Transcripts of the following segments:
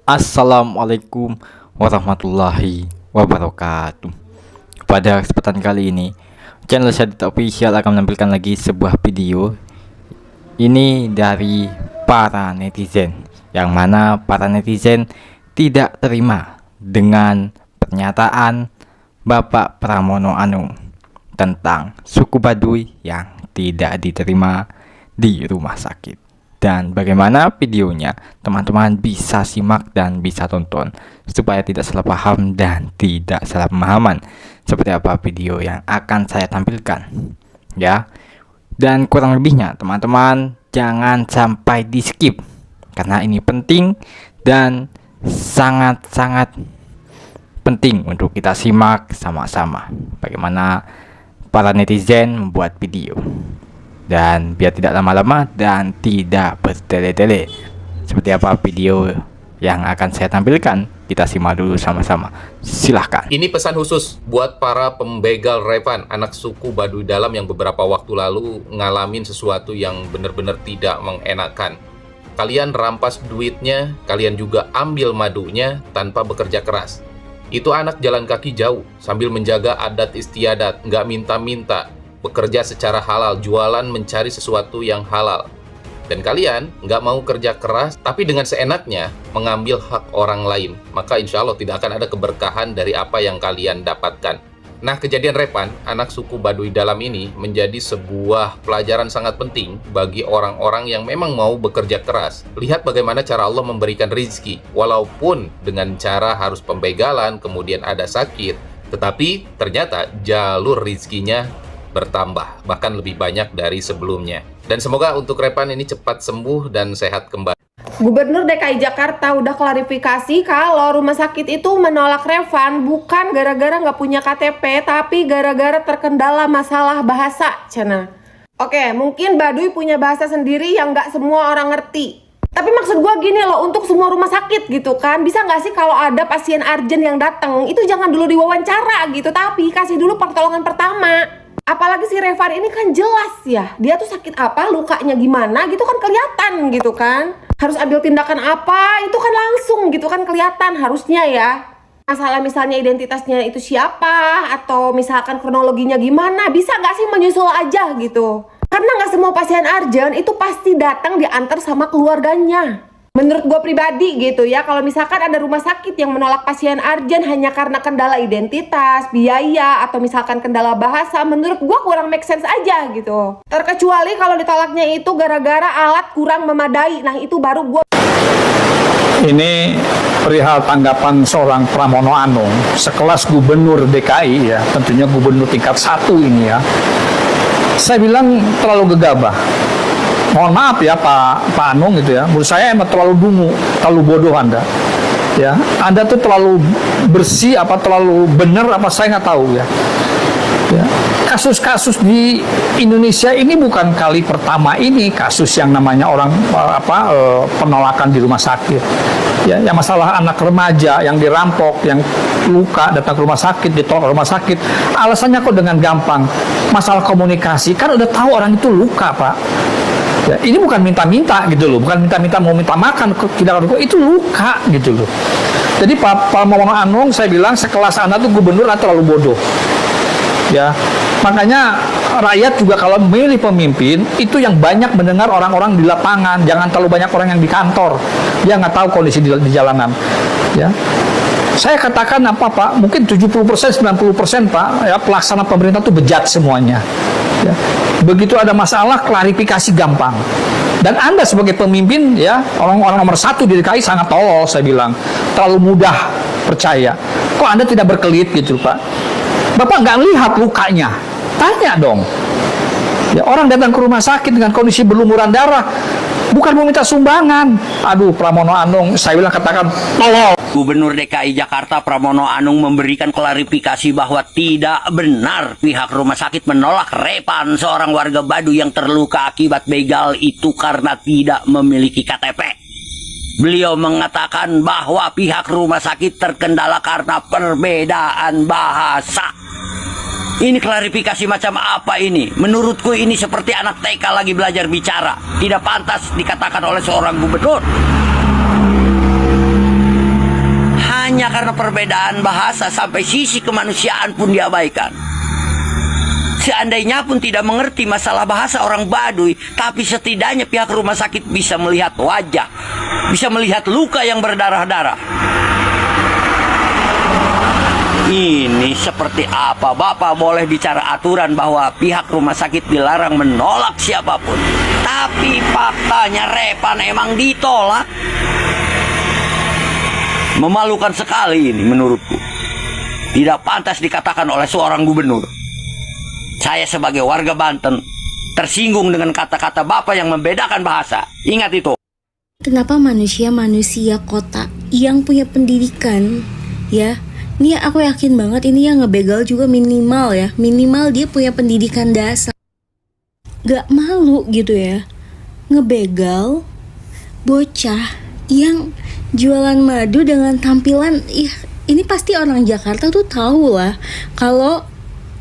Assalamualaikum warahmatullahi wabarakatuh. Pada kesempatan kali ini, channel Syadid Official akan menampilkan lagi sebuah video. Ini dari para netizen, yang mana para netizen tidak terima dengan pernyataan Bapak Pramono Anung tentang suku Baduy yang tidak diterima di rumah sakit. Dan bagaimana videonya, teman-teman bisa simak dan bisa tonton supaya tidak salah paham dan tidak salah pemahaman seperti apa video yang akan saya tampilkan ya. Dan kurang lebihnya teman-teman jangan sampai di skip, karena ini penting dan sangat-sangat penting untuk kita simak sama-sama bagaimana para netizen membuat video. Dan biar tidak lama-lama dan tidak bertele-tele, seperti apa video yang akan saya tampilkan, kita simak dulu sama-sama. Silahkan. Ini pesan khusus buat para pembegal Revan, anak suku Baduy Dalam yang beberapa waktu lalu ngalamin sesuatu yang benar-benar tidak mengenakan. Kalian rampas duitnya, kalian juga ambil madunya tanpa bekerja keras. Itu anak jalan kaki jauh sambil menjaga adat istiadat, nggak minta-minta, bekerja secara halal, jualan mencari sesuatu yang halal. Dan kalian nggak mau kerja keras, tapi dengan seenaknya mengambil hak orang lain. Maka insya Allah tidak akan ada keberkahan dari apa yang kalian dapatkan. Nah, kejadian Revan, anak suku Baduy Dalam ini menjadi sebuah pelajaran sangat penting bagi orang-orang yang memang mau bekerja keras. Lihat bagaimana cara Allah memberikan rizki, walaupun dengan cara harus pembegalan, kemudian ada sakit. Tetapi ternyata jalur rizkinya bertambah, bahkan lebih banyak dari sebelumnya. Dan semoga untuk Revan ini cepat sembuh dan sehat kembali. Gubernur DKI Jakarta udah klarifikasi kalau rumah sakit itu menolak Revan bukan gara-gara nggak punya KTP, tapi gara-gara terkendala masalah bahasa, Cina. Oke, mungkin Baduy punya bahasa sendiri yang nggak semua orang ngerti. Tapi maksud gue gini loh, untuk semua rumah sakit gitu kan, bisa nggak sih kalau ada pasien urgent yang datang, itu jangan dulu diwawancara gitu, tapi kasih dulu pertolongan pertama. Apalagi si Revan ini kan jelas ya, dia tuh sakit apa, lukanya gimana gitu kan kelihatan gitu kan. Harus ambil tindakan apa, itu kan langsung gitu kan kelihatan harusnya ya. Masalah misalnya identitasnya itu siapa, atau misalkan kronologinya gimana, bisa nggak sih menyusul aja gitu. Karena nggak semua pasien urgent itu pasti datang diantar sama keluarganya. Menurut gue pribadi gitu ya, kalau misalkan ada rumah sakit yang menolak pasien urgent hanya karena kendala identitas, biaya, atau misalkan kendala bahasa, menurut gue kurang make sense aja gitu. Terkecuali kalau ditolaknya itu gara-gara alat kurang memadai, nah itu baru gue. Ini perihal tanggapan seorang Pramono Anung, sekelas gubernur DKI ya, tentunya gubernur tingkat 1 ini ya. Saya bilang terlalu gegabah. Mohon maaf ya Pak Anung gitu ya, menurut saya emang terlalu dungu, terlalu bodoh Anda. Ya, Anda tuh terlalu bersih apa terlalu benar apa saya nggak tahu ya. Ya. Kasus-kasus di Indonesia ini bukan kali pertama ini kasus yang namanya orang penolakan di rumah sakit. Ya, yang masalah anak remaja yang dirampok, yang luka datang ke rumah sakit, ditolak rumah sakit. Alasannya kok dengan gampang. Masalah komunikasi, kan udah tahu orang itu luka, Pak. Ya, ini bukan minta-minta gitu loh, bukan minta-minta mau minta makan, tidak itu luka gitu loh. Jadi Pak Pramono Anung, saya bilang sekelas Anda tuh gubernur terlalu bodoh. Ya, makanya rakyat juga kalau memilih pemimpin itu yang banyak mendengar orang-orang di lapangan, jangan terlalu banyak orang yang di kantor. Dia nggak tahu kondisi di jalanan. Ya. Saya katakan apa Pak, mungkin 70%, 90% Pak, ya pelaksana pemerintah itu bejat semuanya. Ya. Begitu ada masalah, klarifikasi gampang. Dan Anda sebagai pemimpin, ya orang-orang nomor 1 di DKI sangat tolol, saya bilang. Terlalu mudah percaya. Kok Anda tidak berkelit gitu Pak? Bapak nggak lihat lukanya? Tanya dong. Ya, orang datang ke rumah sakit dengan kondisi berlumuran darah, bukan mau minta sumbangan. Aduh, Pramono Anung, saya bilang katakan tolol. Gubernur DKI Jakarta Pramono Anung memberikan klarifikasi bahwa tidak benar pihak rumah sakit menolak Revan, seorang warga Baduy yang terluka akibat begal itu karena tidak memiliki KTP. Beliau mengatakan bahwa pihak rumah sakit terkendala karena perbedaan bahasa. Ini klarifikasi macam apa ini? Menurutku ini seperti anak TK lagi belajar bicara. Tidak pantas dikatakan oleh seorang gubernur. karena perbedaan bahasa sampai sisi kemanusiaan pun diabaikan. Seandainya pun tidak mengerti masalah bahasa orang Baduy, tapi setidaknya pihak rumah sakit bisa melihat wajah, bisa melihat luka yang berdarah-darah. Ini seperti apa? Bapak boleh bicara aturan bahwa pihak rumah sakit dilarang menolak siapapun, tapi faktanya Repan emang ditolak. Memalukan sekali ini menurutku. Tidak pantas dikatakan oleh seorang gubernur. Saya sebagai warga Banten tersinggung dengan kata-kata Bapak yang membedakan bahasa. Ingat itu. Kenapa manusia kota yang punya pendidikan, ya, ini aku yakin banget ini yang ngebegal juga minimal dia punya pendidikan dasar. Gak malu gitu ya, ngebegal bocah yang jualan madu dengan tampilan, ini pasti orang Jakarta tuh tahu lah kalau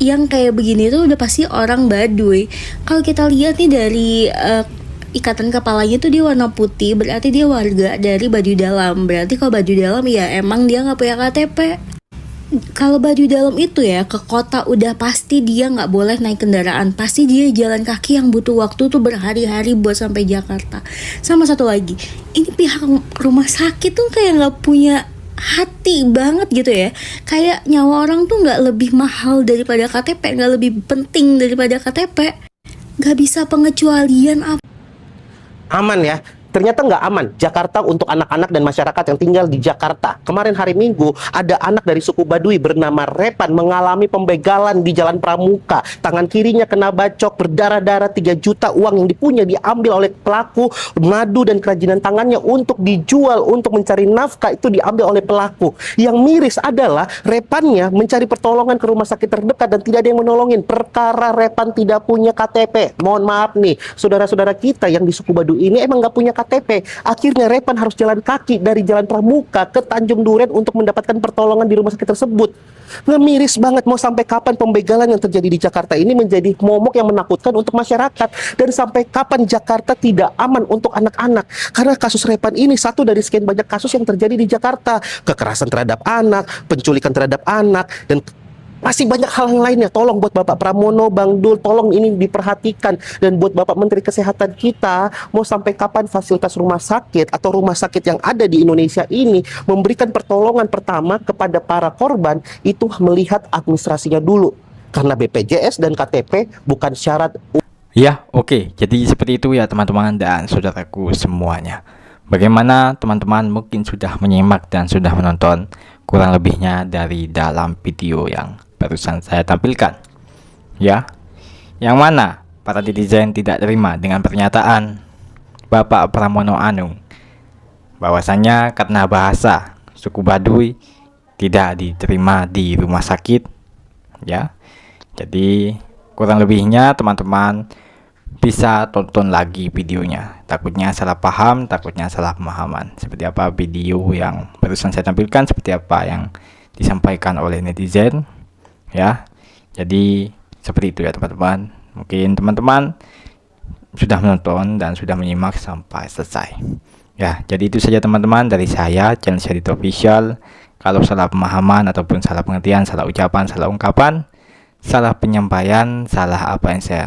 yang kayak begini tuh udah pasti orang Baduy. Kalau kita lihat nih dari ikatan kepalanya tuh dia warna putih, berarti dia warga dari Baduy Dalam. Berarti kalau Baduy Dalam ya emang dia nggak punya KTP. Kalau Baduy Dalam itu ya ke kota udah pasti dia nggak boleh naik kendaraan, pasti dia jalan kaki yang butuh waktu tuh berhari-hari buat sampai Jakarta. Sama satu lagi, ini pihak rumah sakit tuh kayak nggak punya hati banget gitu ya, kayak nyawa orang tuh nggak lebih mahal daripada KTP, nggak lebih penting daripada KTP. Nggak bisa pengecualian apa. Aman ya, ternyata nggak aman Jakarta untuk anak-anak dan masyarakat yang tinggal di Jakarta. Kemarin hari Minggu ada anak dari suku Baduy bernama Repan mengalami pembegalan di Jalan Pramuka. Tangan kirinya kena bacok, berdarah-darah, 3 juta uang yang dipunya diambil oleh pelaku, madu dan kerajinan tangannya untuk dijual untuk mencari nafkah itu diambil oleh pelaku. Yang miris adalah Repannya mencari pertolongan ke rumah sakit terdekat dan tidak ada yang menolongin. Perkara Repan tidak punya KTP. Mohon maaf nih, saudara-saudara kita yang di suku Baduy ini emang nggak punya KTP. Akhirnya Repan harus jalan kaki dari Jalan Pramuka ke Tanjung Duren untuk mendapatkan pertolongan di rumah sakit tersebut. Miris banget, mau sampai kapan pembegalan yang terjadi di Jakarta ini menjadi momok yang menakutkan untuk masyarakat, dan sampai kapan Jakarta tidak aman untuk anak-anak. Karena kasus Repan ini satu dari sekian banyak kasus yang terjadi di Jakarta. Kekerasan terhadap anak, penculikan terhadap anak, dan masih banyak hal yang lainnya. Tolong buat Bapak Pramono, Bang Dul, tolong ini diperhatikan. Dan buat Bapak Menteri Kesehatan kita, mau sampai kapan fasilitas rumah sakit atau rumah sakit yang ada di Indonesia ini memberikan pertolongan pertama kepada para korban itu melihat administrasinya dulu. Karena BPJS dan KTP bukan syarat. Ya, oke. Jadi seperti itu ya teman-teman dan saudaraku semuanya. Bagaimana teman-teman mungkin sudah menyimak dan sudah menonton kurang lebihnya dari dalam video yang barusan saya tampilkan, ya, yang mana para netizen tidak terima dengan pernyataan Bapak Pramono Anung bahwasannya karena bahasa suku Baduy tidak diterima di rumah sakit, ya. Jadi kurang lebihnya teman-teman bisa tonton lagi videonya, takutnya salah paham, takutnya salah pemahaman seperti apa video yang barusan saya tampilkan, seperti apa yang disampaikan oleh netizen, ya. Jadi seperti itu ya teman-teman. Mungkin teman-teman sudah menonton dan sudah menyimak sampai selesai, ya. Jadi itu saja teman-teman dari saya, channel Syadito Official. Kalau salah pemahaman ataupun salah pengertian, salah ucapan, salah ungkapan, salah penyampaian, salah apa yang saya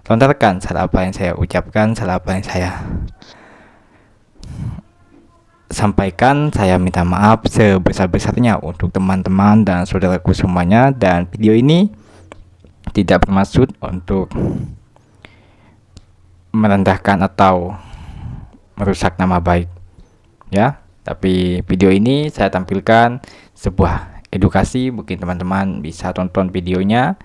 lontarkan, salah apa yang saya ucapkan, salah apa yang saya sampaikan, saya minta maaf sebesar-besarnya untuk teman-teman dan saudaraku semuanya. Dan video ini tidak bermaksud untuk merendahkan atau merusak nama baik, ya. Tapi video ini saya tampilkan sebuah edukasi, mungkin teman-teman bisa tonton videonya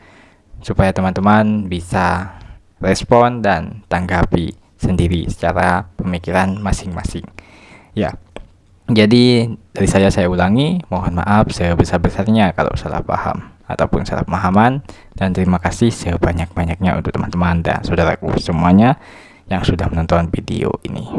supaya teman-teman bisa respon dan tanggapi sendiri secara pemikiran masing-masing, ya. Jadi dari saya ulangi, mohon maaf sebesar-besarnya kalau salah paham ataupun salah pemahaman, dan terima kasih sebanyak-banyaknya untuk teman-teman dan saudaraku semuanya yang sudah menonton video ini.